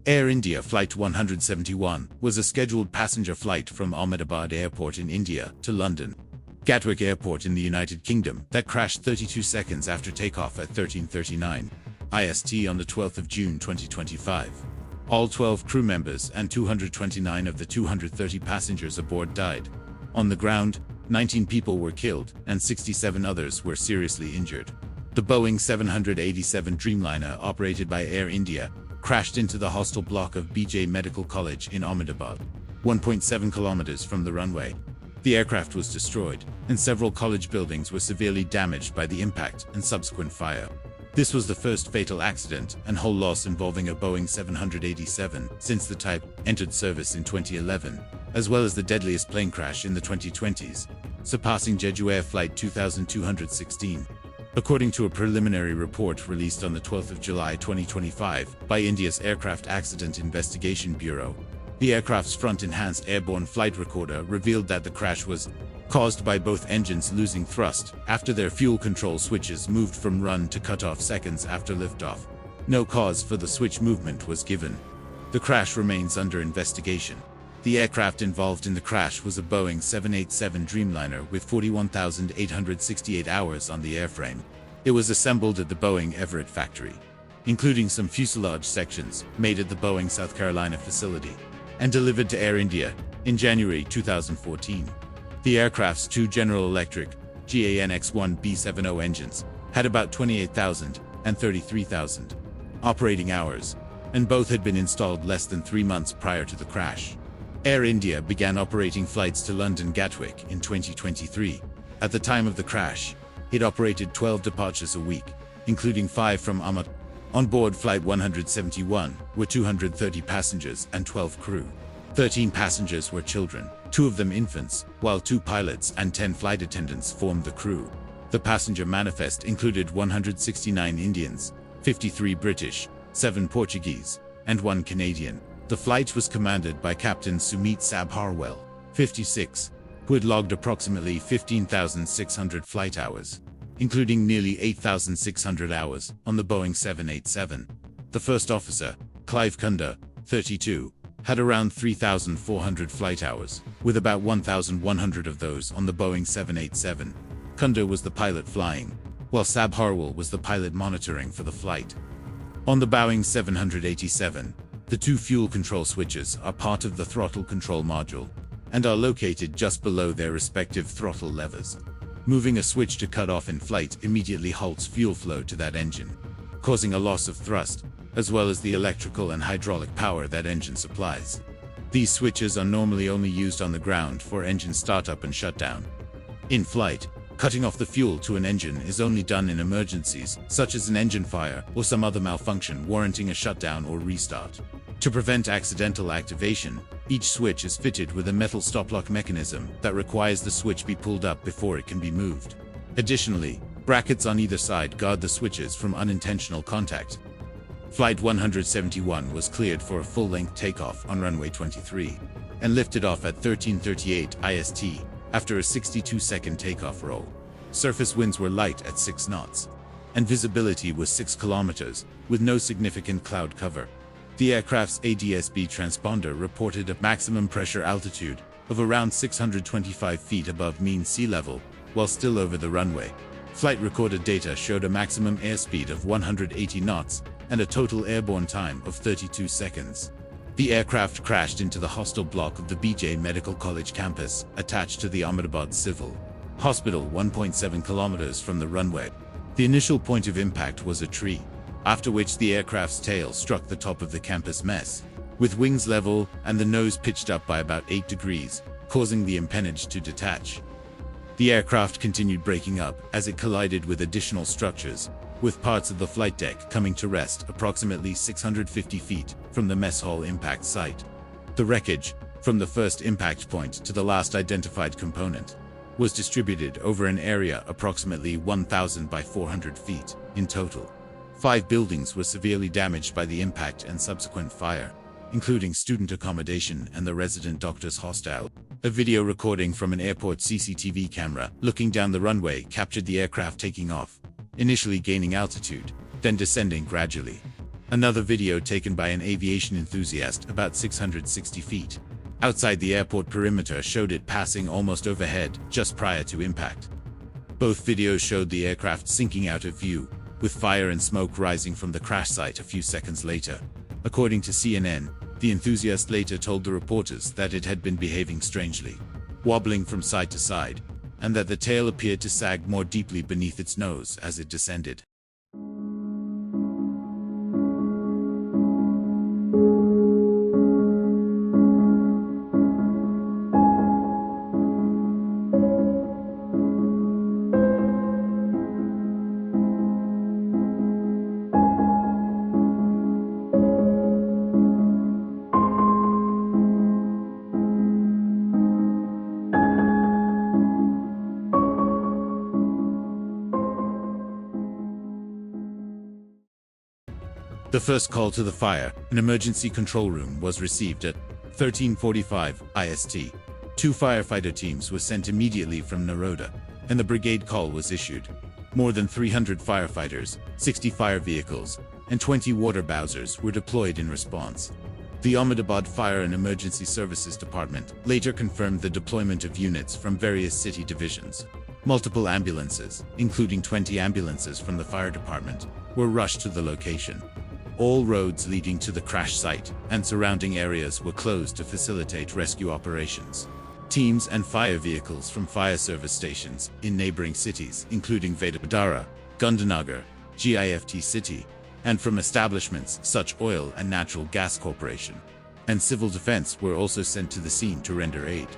Air India Flight 171 was a scheduled passenger flight from Ahmedabad Airport in India to London Gatwick Airport in the United Kingdom that crashed 32 seconds after takeoff at 13:39 IST on the 12th of June 2025. All 12 crew members and 229 of the 230 passengers aboard died. On the ground, 19 people were killed and 67 others were seriously injured. The Boeing 787 Dreamliner, operated by Air India, crashed into the hostel block of BJ Medical College in Ahmedabad, 1.7 kilometers from the runway. The aircraft was destroyed, and several college buildings were severely damaged by the impact and subsequent fire. This was the first fatal accident and whole loss involving a Boeing 787 since the type entered service in 2011, as well as the deadliest plane crash in the 2020s, surpassing Jeju Air Flight 2216. According to a preliminary report released on the 12th of July 2025 by India's Aircraft Accident Investigation Bureau, the aircraft's front-enhanced airborne flight recorder revealed that the crash was caused by both engines losing thrust after their fuel control switches moved from run to cutoff seconds after liftoff. No cause for the switch movement was given. The crash remains under investigation. The aircraft involved in the crash was a Boeing 787 Dreamliner with 41,868 hours on the airframe. It was assembled at the Boeing Everett factory, including some fuselage sections made at the Boeing South Carolina facility, and delivered to Air India in January 2014. The aircraft's two General Electric GANX-1B70 engines had about 28,000 and 33,000 operating hours, and both had been installed less than 3 months prior to the crash. Air India began operating flights to London Gatwick in 2023. At the time of the crash, it operated 12 departures a week, including 5 from Ahmedabad. On board Flight 171 were 230 passengers and 12 crew. 13 passengers were children, 2 of them infants, while 2 pilots and 10 flight attendants formed the crew. The passenger manifest included 169 Indians, 53 British, 7 Portuguese, and 1 Canadian. The flight was commanded by Captain Sumit Sabharwal, 56, who had logged approximately 15,600 flight hours, including nearly 8,600 hours on the Boeing 787. The first officer, Clive Kunda, 32, had around 3,400 flight hours, with about 1,100 of those on the Boeing 787. Kunda was the pilot flying, while Sabharwal was the pilot monitoring for the flight. On the Boeing 787, the 2 fuel control switches are part of the throttle control module, and are located just below their respective throttle levers. Moving a switch to cut off in flight immediately halts fuel flow to that engine, causing a loss of thrust, as well as the electrical and hydraulic power that engine supplies. These switches are normally only used on the ground for engine startup and shutdown. In flight, cutting off the fuel to an engine is only done in emergencies, such as an engine fire or some other malfunction warranting a shutdown or restart. To prevent accidental activation, each switch is fitted with a metal stop-lock mechanism that requires the switch be pulled up before it can be moved. Additionally, brackets on either side guard the switches from unintentional contact. Flight 171 was cleared for a full-length takeoff on runway 23, and lifted off at 13:38 IST after a 62-second takeoff roll. Surface winds were light at 6 knots, and visibility was 6 kilometers, with no significant cloud cover. The aircraft's ADS-B transponder reported a maximum pressure altitude of around 625 feet above mean sea level, while still over the runway. Flight recorded data showed a maximum airspeed of 180 knots and a total airborne time of 32 seconds. The aircraft crashed into the hostel block of the BJ Medical College campus, attached to the Ahmedabad Civil Hospital 1.7 kilometers from the runway. The initial point of impact was a tree, after which the aircraft's tail struck the top of the campus mess, with wings level and the nose pitched up by about 8 degrees, causing the empennage to detach. The aircraft continued breaking up as it collided with additional structures, with parts of the flight deck coming to rest approximately 650 feet from the mess hall impact site. The wreckage, from the first impact point to the last identified component, was distributed over an area approximately 1,000 by 400 feet in total. 5 buildings were severely damaged by the impact and subsequent fire, including student accommodation and the resident doctor's hostel. A video recording from an airport CCTV camera looking down the runway captured the aircraft taking off, initially gaining altitude, then descending gradually. Another video taken by an aviation enthusiast about 660 feet outside the airport perimeter showed it passing almost overhead just prior to impact. Both videos showed the aircraft sinking out of view, with fire and smoke rising from the crash site a few seconds later. According to CNN, the enthusiast later told the reporters that it had been behaving strangely, wobbling from side to side, and that the tail appeared to sag more deeply beneath its nose as it descended. The first call to the fire and emergency control room was received at 13:45 IST. 2 firefighter teams were sent immediately from Naroda, and the brigade call was issued. More than 300 firefighters, 60 fire vehicles, and 20 water bowsers were deployed in response. The Ahmedabad Fire and Emergency Services Department later confirmed the deployment of units from various city divisions. Multiple ambulances, including 20 ambulances from the fire department, were rushed to the location. All roads leading to the crash site and surrounding areas were closed to facilitate rescue operations. Teams and fire vehicles from fire service stations in neighboring cities, including Vadodara, Gandhinagar, GIFT City, and from establishments such Oil and Natural Gas Corporation, and Civil Defense were also sent to the scene to render aid.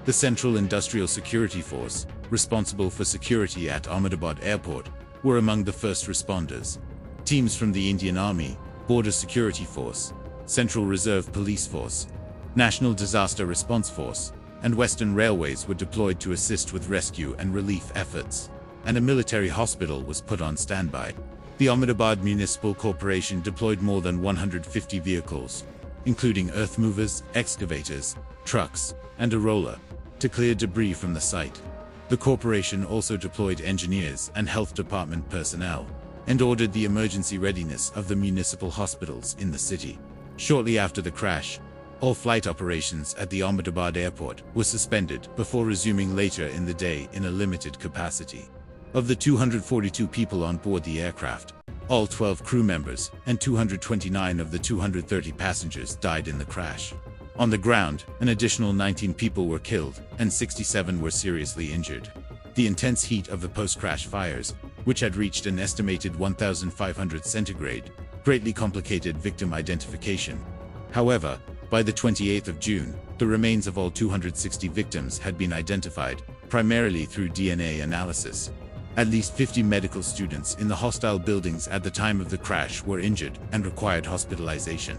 The Central Industrial Security Force, responsible for security at Ahmedabad Airport, were among the first responders. Teams from the Indian Army, Border Security Force, Central Reserve Police Force, National Disaster Response Force, and Western Railways were deployed to assist with rescue and relief efforts, and a military hospital was put on standby. The Ahmedabad Municipal Corporation deployed more than 150 vehicles, including earth movers, excavators, trucks, and a roller, to clear debris from the site. The corporation also deployed engineers and health department personnel, and ordered the emergency readiness of the municipal hospitals in the city. Shortly after the crash, all flight operations at the Ahmedabad airport were suspended before resuming later in the day in a limited capacity. Of the 242 people on board the aircraft, all 12 crew members and 229 of the 230 passengers died in the crash. On the ground, an additional 19 people were killed and 67 were seriously injured. The intense heat of the post-crash fires, which had reached an estimated 1,500 centigrade, greatly complicated victim identification. However, by the 28th of June, the remains of all 260 victims had been identified, primarily through DNA analysis. At least 50 medical students in the hostile buildings at the time of the crash were injured and required hospitalization.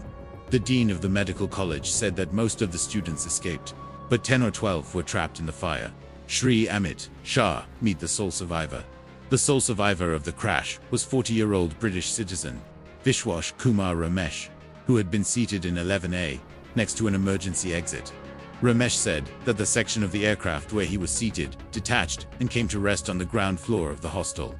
The dean of the medical college said that most of the students escaped, but 10 or 12 were trapped in the fire. Shri Amit Shah, meet the sole survivor. The sole survivor of the crash was 40-year-old British citizen Vishwash Kumar Ramesh, who had been seated in 11A, next to an emergency exit. Ramesh said that the section of the aircraft where he was seated detached and came to rest on the ground floor of the hostel,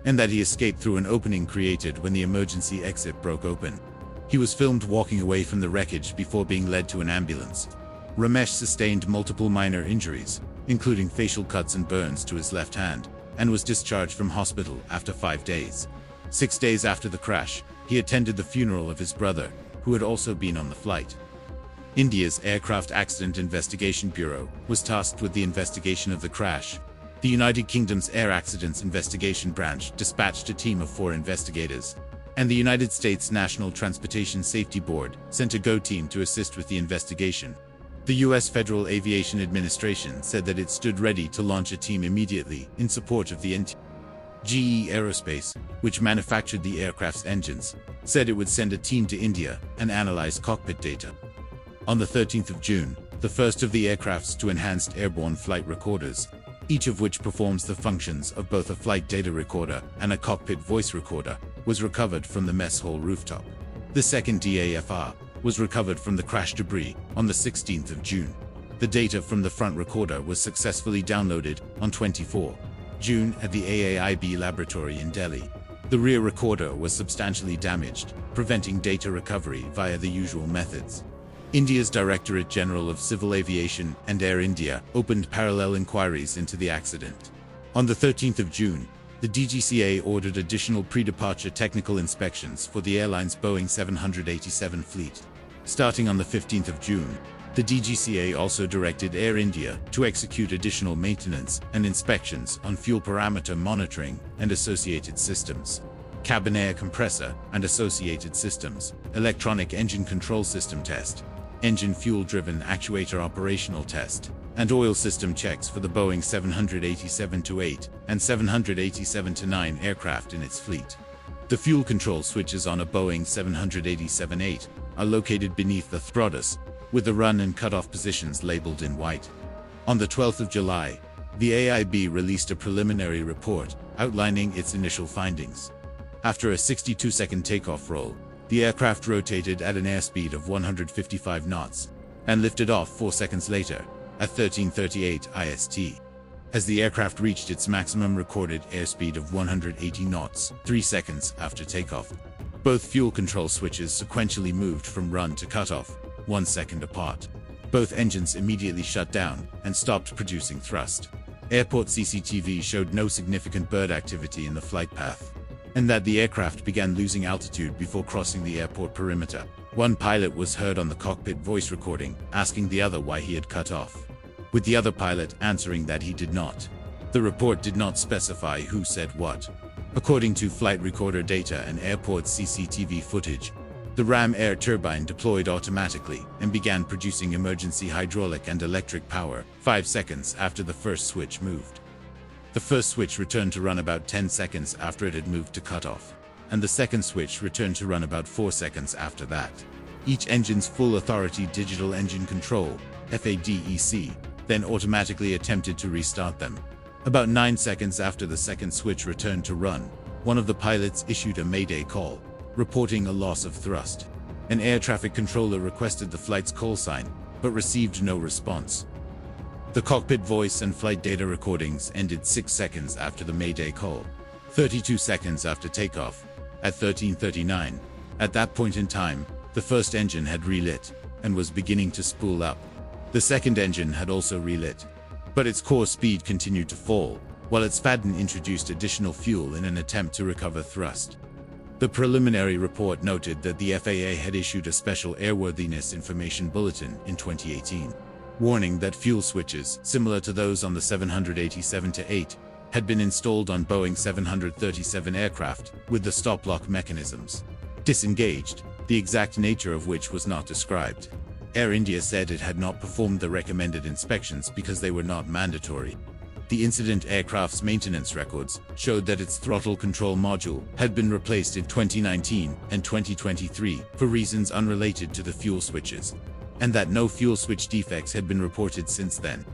and that he escaped through an opening created when the emergency exit broke open. He was filmed walking away from the wreckage before being led to an ambulance. Ramesh sustained multiple minor injuries, including facial cuts and burns to his left hand, and was discharged from hospital after 5 days. 6 days after the crash, he attended the funeral of his brother, who had also been on the flight. India's Aircraft Accident Investigation Bureau was tasked with the investigation of the crash. The United Kingdom's Air Accidents Investigation Branch dispatched a team of 4 investigators, and the United States National Transportation Safety Board sent a GO team to assist with the investigation. The U.S. Federal Aviation Administration said that it stood ready to launch a team immediately in support of the NT. GE Aerospace, which manufactured the aircraft's engines, said it would send a team to India and analyze cockpit data. On the 13th of June, the first of the aircraft's 2 enhanced airborne flight recorders, each of which performs the functions of both a flight data recorder and a cockpit voice recorder, was recovered from the mess hall rooftop. The second DAFR was recovered from the crash debris on the 16th of June. The data from the front recorder was successfully downloaded on 24 June at the AAIB laboratory in Delhi. The rear recorder was substantially damaged, preventing data recovery via the usual methods. India's Directorate General of Civil Aviation and Air India opened parallel inquiries into the accident. On the 13th of June, the DGCA ordered additional pre-departure technical inspections for the airline's Boeing 787 fleet. Starting on the 15th of June, the DGCA also directed Air India to execute additional maintenance and inspections on fuel parameter monitoring and associated systems, cabin air compressor and associated systems, electronic engine control system test, engine fuel-driven actuator operational test, and oil system checks for the Boeing 787-8 and 787-9 aircraft in its fleet. The fuel control switches on a Boeing 787-8 are located beneath the throttle, with the run and cutoff positions labeled in white. On the 12th of July, the AIB released a preliminary report outlining its initial findings. After a 62-second takeoff roll, the aircraft rotated at an airspeed of 155 knots and lifted off 4 seconds later at 13:38 IST. As the aircraft reached its maximum recorded airspeed of 180 knots 3 seconds after takeoff, both fuel control switches sequentially moved from run to cutoff 1 second apart. Both engines immediately shut down and stopped producing thrust. Airport CCTV showed no significant bird activity in the flight path, and that the aircraft began losing altitude before crossing the airport perimeter. One pilot was heard on the cockpit voice recording asking the other why he had cut off, with the other pilot answering that he did not. The report did not specify who said what. According to flight recorder data and airport CCTV footage, the ram air turbine deployed automatically and began producing emergency hydraulic and electric power 5 seconds after the first switch moved. The first switch returned to run about 10 seconds after it had moved to cutoff, and the second switch returned to run about 4 seconds after that. Each engine's full authority digital engine control, FADEC, then automatically attempted to restart them. About 9 seconds after the second switch returned to run, one of the pilots issued a mayday call, reporting a loss of thrust. An air traffic controller requested the flight's call sign, but received no response. The cockpit voice and flight data recordings ended 6 seconds after the mayday call, 32 seconds after takeoff, at 13:39. At that point in time, the first engine had relit and was beginning to spool up. The second engine had also relit, but its core speed continued to fall, while its FADN introduced additional fuel in an attempt to recover thrust. The preliminary report noted that the FAA had issued a special airworthiness information bulletin in 2018, warning that fuel switches, similar to those on the 787-8, had been installed on Boeing 737 aircraft with the stop-lock mechanisms disengaged, the exact nature of which was not described. Air India said it had not performed the recommended inspections because they were not mandatory. The incident aircraft's maintenance records showed that its throttle control module had been replaced in 2019 and 2023 for reasons unrelated to the fuel switches, and that no fuel switch defects had been reported since then.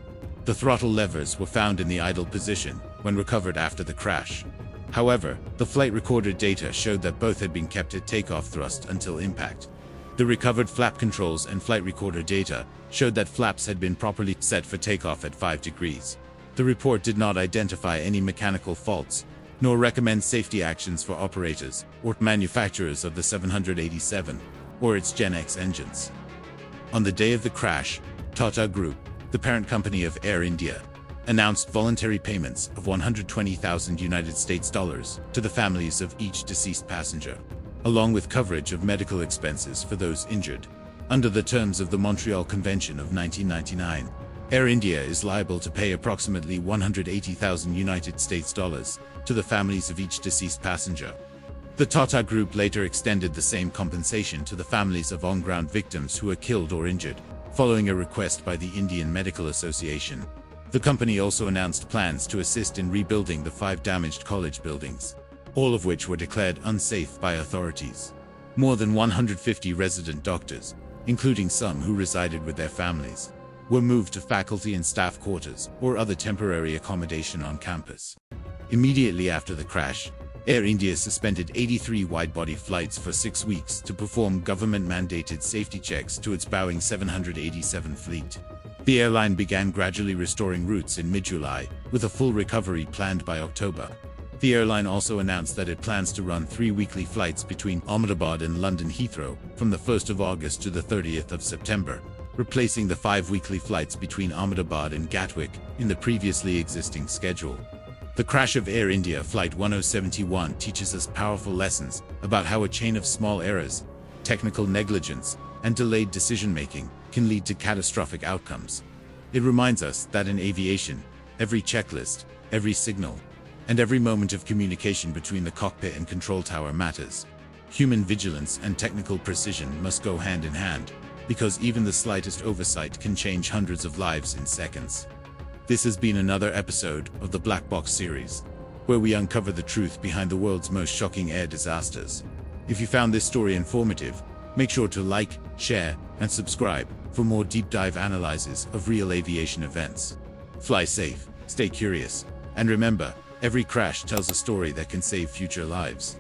The throttle levers were found in the idle position when recovered after the crash. However, the flight recorder data showed that both had been kept at takeoff thrust until impact. The recovered flap controls and flight recorder data showed that flaps had been properly set for takeoff at 5 degrees. The report did not identify any mechanical faults, nor recommend safety actions for operators or manufacturers of the 787 or its Gen X engines. On the day of the crash, Tata Group, the parent company of Air India, announced voluntary payments of $120,000 to the families of each deceased passenger, along with coverage of medical expenses for those injured. Under the terms of the Montreal Convention of 1999, Air India is liable to pay approximately $180,000 to the families of each deceased passenger. The Tata Group later extended the same compensation to the families of on-ground victims who were killed or injured, following a request by the Indian Medical Association. The company also announced plans to assist in rebuilding the 5 damaged college buildings, all of which were declared unsafe by authorities. More than 150 resident doctors, including some who resided with their families, were moved to faculty and staff quarters or other temporary accommodation on campus. Immediately after the crash, Air India suspended 83 wide-body flights for 6 weeks to perform government-mandated safety checks to its Boeing 787 fleet. The airline began gradually restoring routes in mid-July, with a full recovery planned by October. The airline also announced that it plans to run 3 weekly flights between Ahmedabad and London Heathrow from the 1st of August to the 30th of September, replacing the 5 weekly flights between Ahmedabad and Gatwick in the previously existing schedule. The crash of Air India Flight 1071 teaches us powerful lessons about how a chain of small errors, technical negligence, and delayed decision-making can lead to catastrophic outcomes. It reminds us that in aviation, every checklist, every signal, and every moment of communication between the cockpit and control tower matters. Human vigilance and technical precision must go hand in hand, because even the slightest oversight can change hundreds of lives in seconds. This has been another episode of the Black Box series, where we uncover the truth behind the world's most shocking air disasters. If you found this story informative, make sure to like, share, and subscribe for more deep dive analyses of real aviation events. Fly safe, stay curious, and remember, every crash tells a story that can save future lives.